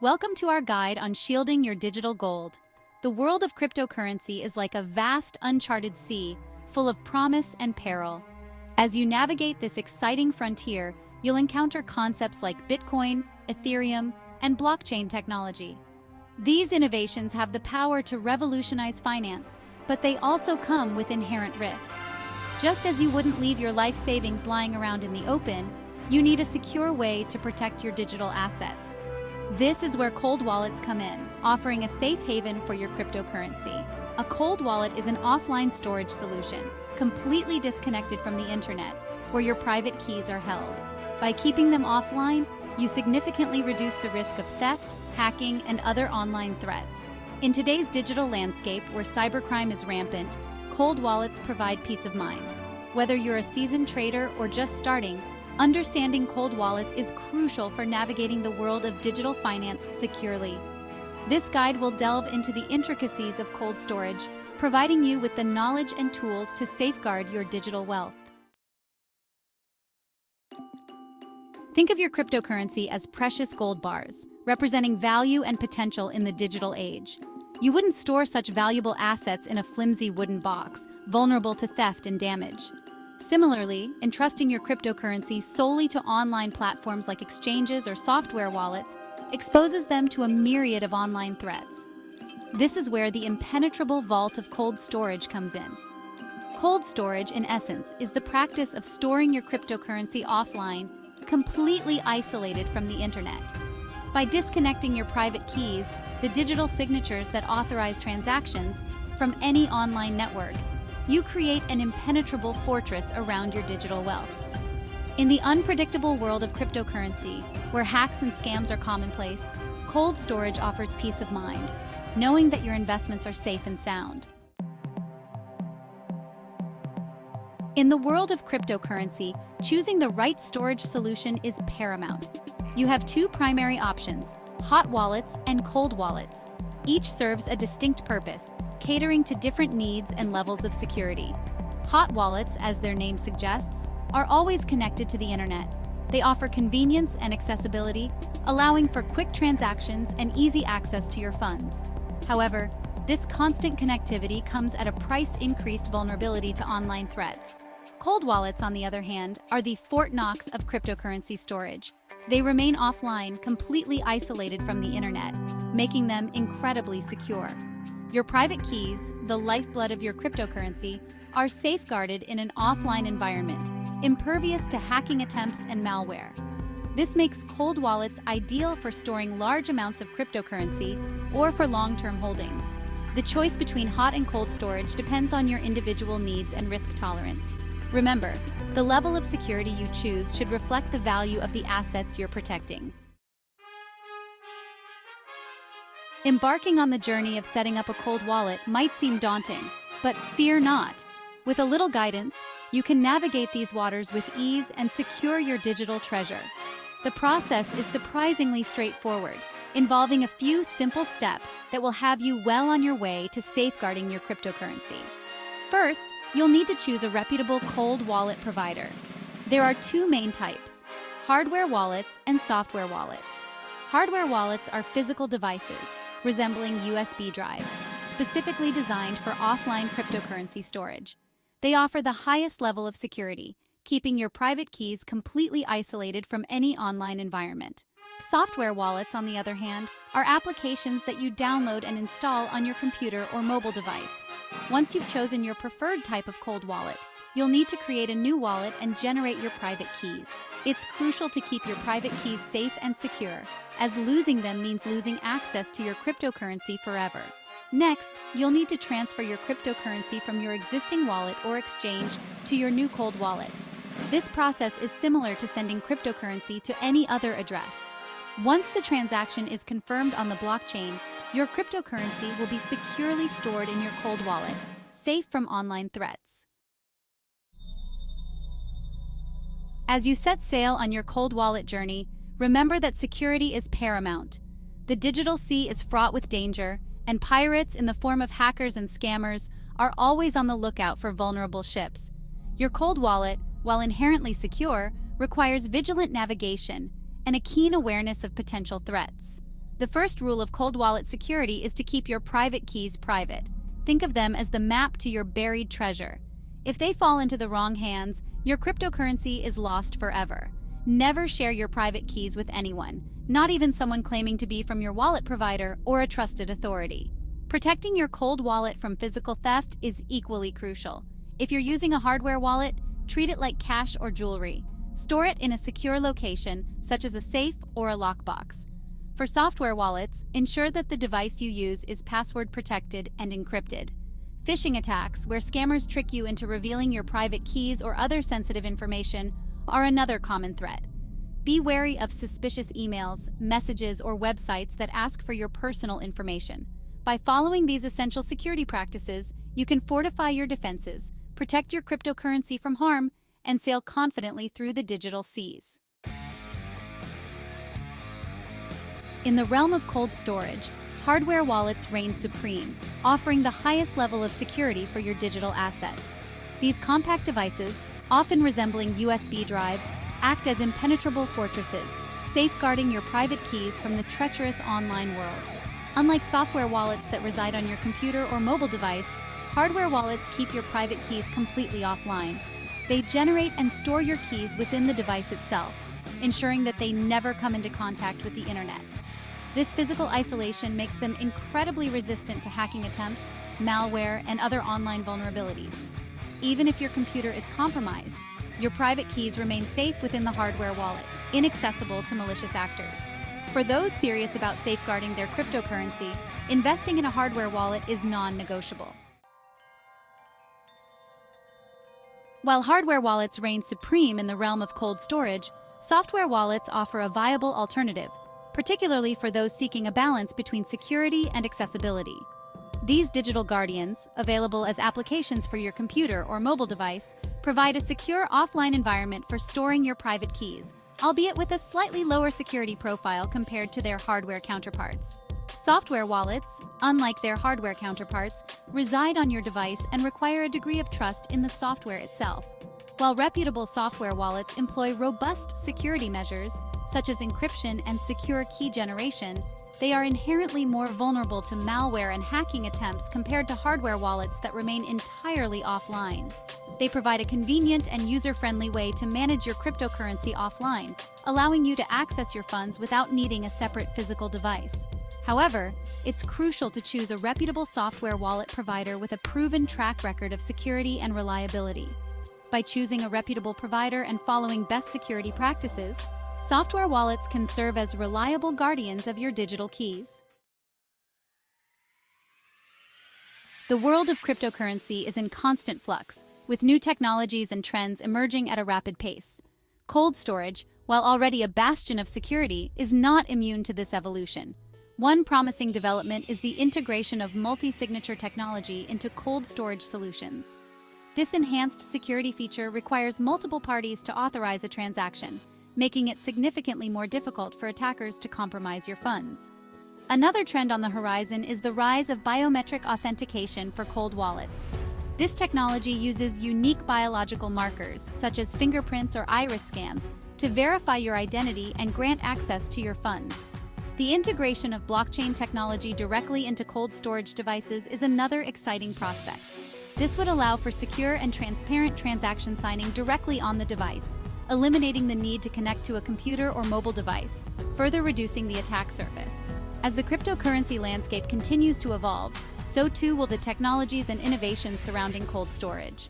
Welcome to our guide on shielding your digital gold. The world of cryptocurrency is like a vast, uncharted sea, full of promise and peril. As you navigate this exciting frontier, you'll encounter concepts like Bitcoin, Ethereum, and blockchain technology. These innovations have the power to revolutionize finance, but they also come with inherent risks. Just as you wouldn't leave your life savings lying around in the open, you need a secure way to protect your digital assets. This is where cold wallets come in, offering a safe haven for your cryptocurrency. A cold wallet is an offline storage solution, completely disconnected from the internet, where your private keys are held. By keeping them offline, you significantly reduce the risk of theft, hacking, and other online threats. In today's digital landscape, where cybercrime is rampant, cold wallets provide peace of mind. Whether you're a seasoned trader or just starting, understanding cold wallets is crucial for navigating the world of digital finance securely. This guide will delve into the intricacies of cold storage, providing you with the knowledge and tools to safeguard your digital wealth. Think of your cryptocurrency as precious gold bars, representing value and potential in the digital age. You wouldn't store such valuable assets in a flimsy wooden box, vulnerable to theft and damage. Similarly, entrusting your cryptocurrency solely to online platforms like exchanges or software wallets exposes them to a myriad of online threats. This is where the impenetrable vault of cold storage comes in. Cold storage, in essence, is the practice of storing your cryptocurrency offline, completely isolated from the internet. By disconnecting your private keys, the digital signatures that authorize transactions, from any online network, you create an impenetrable fortress around your digital wealth. In the unpredictable world of cryptocurrency, where hacks and scams are commonplace, cold storage offers peace of mind, knowing that your investments are safe and sound. In the world of cryptocurrency, choosing the right storage solution is paramount. You have two primary options: hot wallets and cold wallets. Each serves a distinct purpose, catering to different needs and levels of security. Hot wallets, as their name suggests, are always connected to the internet. They offer convenience and accessibility, allowing for quick transactions and easy access to your funds. However, this constant connectivity comes at a price-increased vulnerability to online threats. Cold wallets, on the other hand, are the Fort Knox of cryptocurrency storage. They remain offline, completely isolated from the internet, making them incredibly secure. Your private keys, the lifeblood of your cryptocurrency, are safeguarded in an offline environment, impervious to hacking attempts and malware. This makes cold wallets ideal for storing large amounts of cryptocurrency or for long-term holding. The choice between hot and cold storage depends on your individual needs and risk tolerance. Remember, the level of security you choose should reflect the value of the assets you're protecting. Embarking on the journey of setting up a cold wallet might seem daunting, but fear not. With a little guidance, you can navigate these waters with ease and secure your digital treasure. The process is surprisingly straightforward, involving a few simple steps that will have you well on your way to safeguarding your cryptocurrency. First, you'll need to choose a reputable cold wallet provider. There are two main types: hardware wallets and software wallets. Hardware wallets are physical devices, resembling USB drives, specifically designed for offline cryptocurrency storage. They offer the highest level of security, keeping your private keys completely isolated from any online environment. Software wallets, on the other hand, are applications that you download and install on your computer or mobile device. Once you've chosen your preferred type of cold wallet, you'll need to create a new wallet and generate your private keys. It's crucial to keep your private keys safe and secure, as losing them means losing access to your cryptocurrency forever. Next, you'll need to transfer your cryptocurrency from your existing wallet or exchange to your new cold wallet. This process is similar to sending cryptocurrency to any other address. Once the transaction is confirmed on the blockchain, your cryptocurrency will be securely stored in your cold wallet, safe from online threats. As you set sail on your cold wallet journey, remember that security is paramount. The digital sea is fraught with danger, and pirates, in the form of hackers and scammers, are always on the lookout for vulnerable ships. Your cold wallet, while inherently secure, requires vigilant navigation and a keen awareness of potential threats. The first rule of cold wallet security is to keep your private keys private. Think of them as the map to your buried treasure. If they fall into the wrong hands, your cryptocurrency is lost forever. Never share your private keys with anyone, not even someone claiming to be from your wallet provider or a trusted authority. Protecting your cold wallet from physical theft is equally crucial. If you're using a hardware wallet, treat it like cash or jewelry. Store it in a secure location, such as a safe or a lockbox. For software wallets, ensure that the device you use is password protected and encrypted. Phishing attacks, where scammers trick you into revealing your private keys or other sensitive information, are another common threat. Be wary of suspicious emails, messages, or websites that ask for your personal information. By following these essential security practices, you can fortify your defenses, protect your cryptocurrency from harm, and sail confidently through the digital seas. In the realm of cold storage, hardware wallets reign supreme, offering the highest level of security for your digital assets. These compact devices, often resembling USB drives, act as impenetrable fortresses, safeguarding your private keys from the treacherous online world. Unlike software wallets that reside on your computer or mobile device, hardware wallets keep your private keys completely offline. They generate and store your keys within the device itself, ensuring that they never come into contact with the internet. This physical isolation makes them incredibly resistant to hacking attempts, malware, and other online vulnerabilities. Even if your computer is compromised, your private keys remain safe within the hardware wallet, inaccessible to malicious actors. For those serious about safeguarding their cryptocurrency, investing in a hardware wallet is non-negotiable. While hardware wallets reign supreme in the realm of cold storage, software wallets offer a viable alternative, particularly for those seeking a balance between security and accessibility. These digital guardians, available as applications for your computer or mobile device, provide a secure offline environment for storing your private keys, albeit with a slightly lower security profile compared to their hardware counterparts. Software wallets, unlike their hardware counterparts, reside on your device and require a degree of trust in the software itself. While reputable software wallets employ robust security measures, such as encryption and secure key generation, they are inherently more vulnerable to malware and hacking attempts compared to hardware wallets that remain entirely offline. They provide a convenient and user-friendly way to manage your cryptocurrency offline, allowing you to access your funds without needing a separate physical device. However, it's crucial to choose a reputable software wallet provider with a proven track record of security and reliability. By choosing a reputable provider and following best security practices, software wallets can serve as reliable guardians of your digital keys. The world of cryptocurrency is in constant flux, with new technologies and trends emerging at a rapid pace. Cold storage, while already a bastion of security, is not immune to this evolution. One promising development is the integration of multi-signature technology into cold storage solutions. This enhanced security feature requires multiple parties to authorize a transaction, making it significantly more difficult for attackers to compromise your funds. Another trend on the horizon is the rise of biometric authentication for cold wallets. This technology uses unique biological markers, such as fingerprints or iris scans, to verify your identity and grant access to your funds. The integration of blockchain technology directly into cold storage devices is another exciting prospect. This would allow for secure and transparent transaction signing directly on the device, eliminating the need to connect to a computer or mobile device, further reducing the attack surface. As the cryptocurrency landscape continues to evolve, so too will the technologies and innovations surrounding cold storage.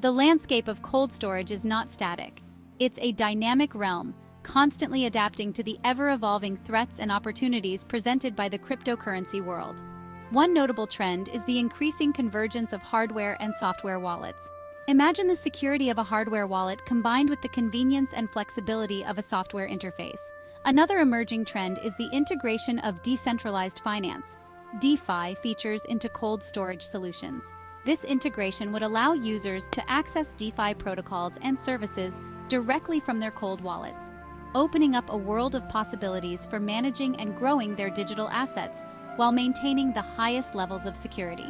The landscape of cold storage is not static. It's a dynamic realm, constantly adapting to the ever-evolving threats and opportunities presented by the cryptocurrency world. One notable trend is the increasing convergence of hardware and software wallets. Imagine the security of a hardware wallet combined with the convenience and flexibility of a software interface. Another emerging trend is the integration of decentralized finance, DeFi, features into cold storage solutions. This integration would allow users to access DeFi protocols and services directly from their cold wallets, opening up a world of possibilities for managing and growing their digital assets while maintaining the highest levels of security.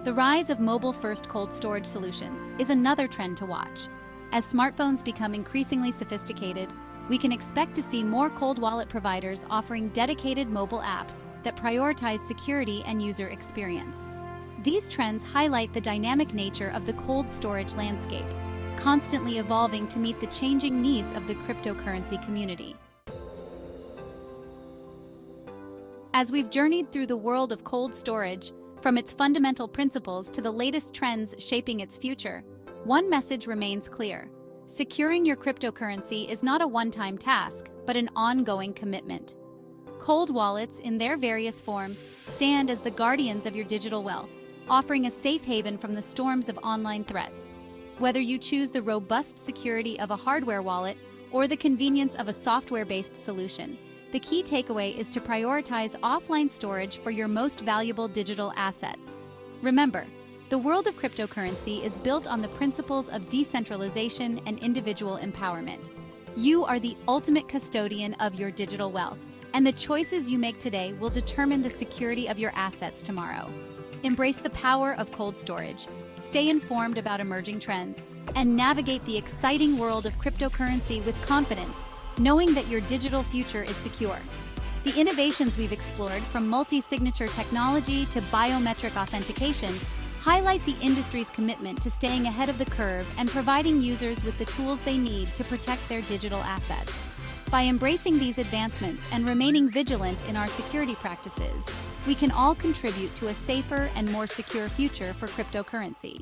The rise of mobile-first cold storage solutions is another trend to watch. As smartphones become increasingly sophisticated, we can expect to see more cold wallet providers offering dedicated mobile apps that prioritize security and user experience. These trends highlight the dynamic nature of the cold storage landscape, constantly evolving to meet the changing needs of the cryptocurrency community. As we've journeyed through the world of cold storage, from its fundamental principles to the latest trends shaping its future, one message remains clear. Securing your cryptocurrency is not a one-time task, but an ongoing commitment. Cold wallets, in their various forms, stand as the guardians of your digital wealth, offering a safe haven from the storms of online threats. Whether you choose the robust security of a hardware wallet or the convenience of a software-based solution, the key takeaway is to prioritize offline storage for your most valuable digital assets. Remember, the world of cryptocurrency is built on the principles of decentralization and individual empowerment. You are the ultimate custodian of your digital wealth, and the choices you make today will determine the security of your assets tomorrow. Embrace the power of cold storage, stay informed about emerging trends, and navigate the exciting world of cryptocurrency with confidence, knowing that your digital future is secure. The innovations we've explored, from multi-signature technology to biometric authentication, highlight the industry's commitment to staying ahead of the curve and providing users with the tools they need to protect their digital assets. By embracing these advancements and remaining vigilant in our security practices, we can all contribute to a safer and more secure future for cryptocurrency.